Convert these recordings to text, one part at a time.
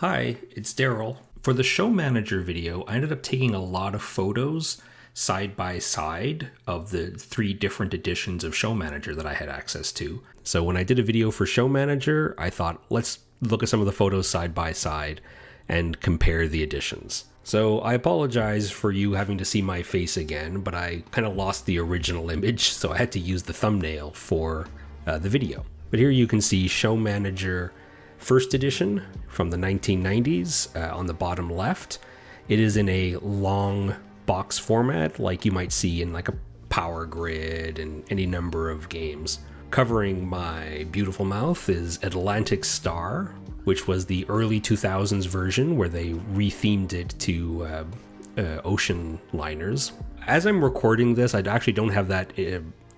Hi, it's Daryl. For the Showmanager video, I ended up taking a lot of photos side by side of the 3 different editions of Showmanager that I had access to. So when I did a video for Showmanager, I thought, let's look at some of the photos side by side and compare the editions. So I apologize for you having to see my face again, but I kind of lost the original image, so I had to use the thumbnail for the video. But here you can see Showmanager First Edition from the 1990s on the bottom left. It is in a long box format like you might see in like a Power Grid and any number of games. Covering my beautiful mouth is Atlantic Star, which was the early 2000s version where they rethemed it to ocean liners. As I'm recording this, I actually don't have that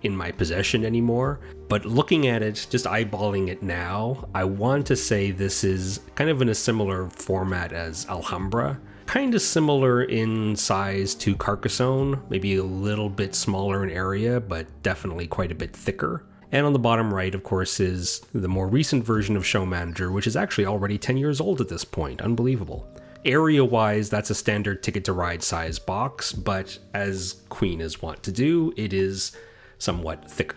in my possession anymore, but looking at it, just eyeballing it now, I want to say this is kind of in a similar format as Alhambra, kind of similar in size to Carcassonne, maybe a little bit smaller in area, but definitely quite a bit thicker. And on the bottom right, of course, is the more recent version of Showmanager, which is actually already 10 years old at this point. Unbelievable. Area-wise, that's a standard Ticket to Ride size box, but as Queen is wont to do, it is somewhat thicker.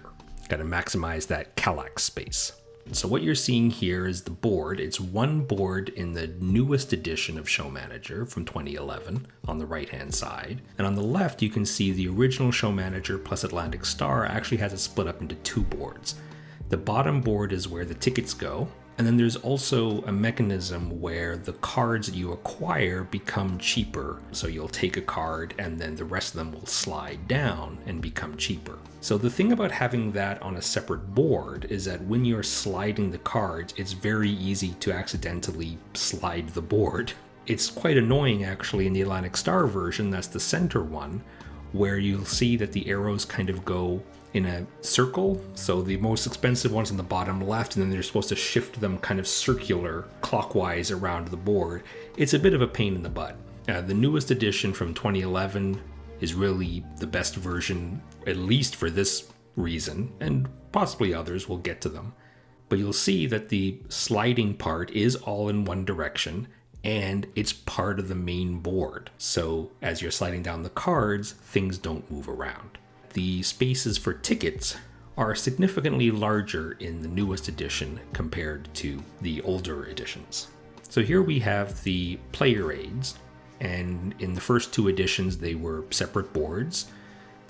Got to maximize that Kallax space. So what you're seeing here is the board. It's one board in the newest edition of Showmanager from 2011 on the right-hand side. And on the left, you can see the original Showmanager plus Atlantic Star actually has it split up into 2 boards. The bottom board is where the tickets go. And then there's also a mechanism where the cards that you acquire become cheaper. So you'll take a card and then the rest of them will slide down and become cheaper. So the thing about having that on a separate board is that when you're sliding the cards, it's very easy to accidentally slide the board. It's quite annoying actually in the Atlantic Star version, that's the center one, where you'll see that the arrows kind of go in a circle. So the most expensive one's on the bottom left, and then they're supposed to shift them kind of circular clockwise around the board. It's a bit of a pain in the butt. The newest edition from 2011 is really the best version, at least for this reason, and possibly others, we'll get to them. But you'll see that the sliding part is all in one direction, and it's part of the main board. So as you're sliding down the cards, things don't move around. The spaces for tickets are significantly larger in the newest edition compared to the older editions. So here we have the player aids, and in the first 2 editions they were separate boards.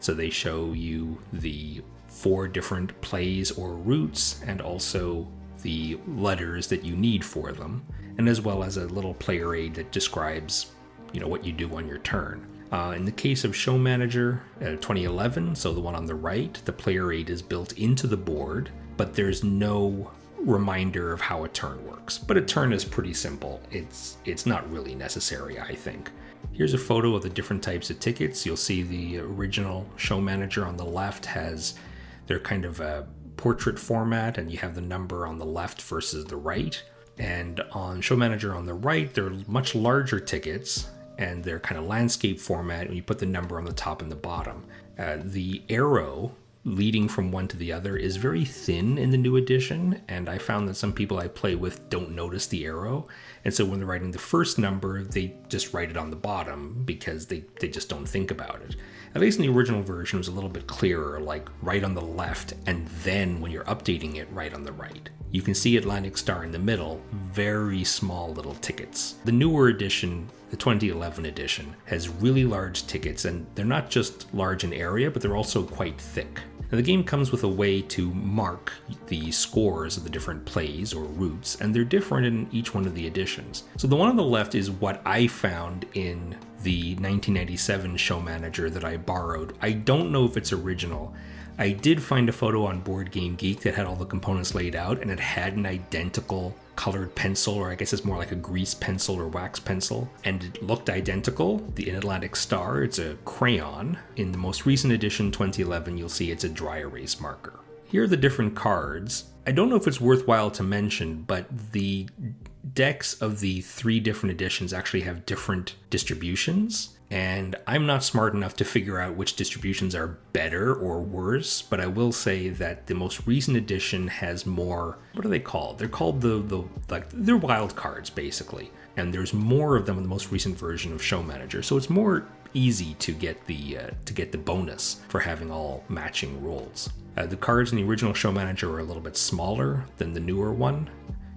So they show you the 4 different plays or routes and also the letters that you need for them, and as well as a little player aid that describes, what you do on your turn. In the case of Showmanager 2011, so the one on the right, the player aid is built into the board, but there's no reminder of how a turn works. But a turn is pretty simple. It's not really necessary, I think. Here's a photo of the different types of tickets. You'll see the original Showmanager on the left has their kind of a portrait format, and you have the number on the left versus the right. And on Showmanager on the right, they're much larger tickets, and they're kind of landscape format, and you put the number on the top and the bottom. The arrow leading from one to the other is very thin in the new edition, and I found that some people I play with don't notice the arrow, and so when they're writing the first number, they just write it on the bottom because they just don't think about it. At least in the original version, it was a little bit clearer, like right on the left, and then when you're updating it, right on the right. You can see Atlantic Star in the middle, very small little tickets. The newer edition, the 2011 edition, has really large tickets, and they're not just large in area, but they're also quite thick. Now, the game comes with a way to mark the scores of the different plays or routes, and they're different in each one of the editions. So the one on the left is what I found in the 1997 Showmanager that I borrowed. I don't know if it's original. I did find a photo on Board Game Geek that had all the components laid out, and it had an identical colored pencil, or I guess it's more like a grease pencil or wax pencil, and it looked identical. The Atlantic Star, it's a crayon. In the most recent edition, 2011, you'll see it's a dry erase marker. Here are the different cards. I don't know if it's worthwhile to mention, but the decks of the 3 different editions actually have different distributions. And I'm not smart enough to figure out which distributions are better or worse, but I will say that the most recent edition has more, what are they called? They're called they're wild cards basically. And there's more of them in the most recent version of Showmanager. So it's more easy to get the bonus for having all matching rules. The cards in the original Showmanager are a little bit smaller than the newer one.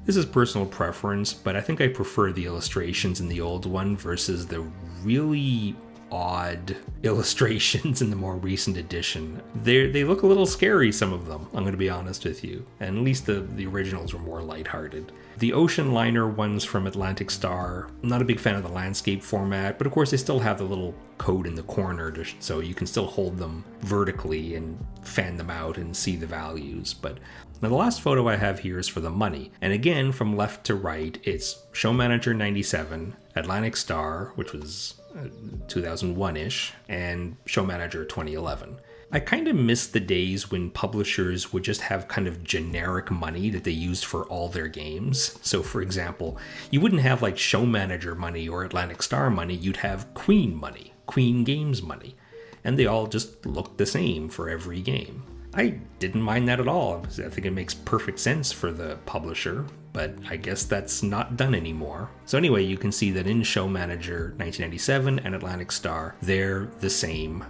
This is personal preference, but I think I prefer the illustrations in the old one versus the really odd illustrations in the more recent edition. They look a little scary, some of them, I'm going to be honest with you. And at least the originals were more lighthearted. The ocean liner ones from Atlantic Star, I'm not a big fan of the landscape format, but of course they still have the little code in the corner so you can still hold them vertically and fan them out and see the values. But now the last photo I have here is for the money. And again, from left to right, it's Showmanager 97, Atlantic Star, which was 2001-ish, and Showmanager 2011. I kind of miss the days when publishers would just have kind of generic money that they used for all their games. So for example, you wouldn't have like Showmanager money or Atlantic Star money, you'd have Queen money, Queen Games money, and they all just looked the same for every game. I didn't mind that at all. I think it makes perfect sense for the publisher, but I guess that's not done anymore. So anyway, you can see that in Showmanager 1997 and Atlantic Star, they're the same.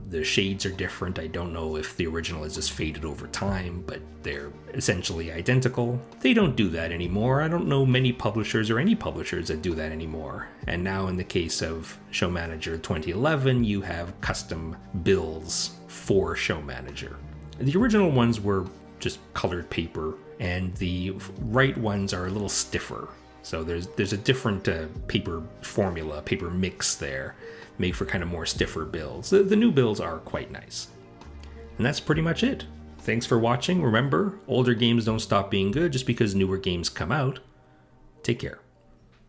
The shades are different. I don't know if the original is just faded over time, but they're essentially identical. They don't do that anymore. I don't know many publishers or any publishers that do that anymore. And now in the case of Showmanager 2011, you have custom bills for Showmanager. The original ones were just colored paper, and the right ones are a little stiffer. So there's a different paper formula, paper mix there, made for kind of more stiffer bills. The new bills are quite nice. And that's pretty much it. Thanks for watching. Remember, older games don't stop being good just because newer games come out. Take care.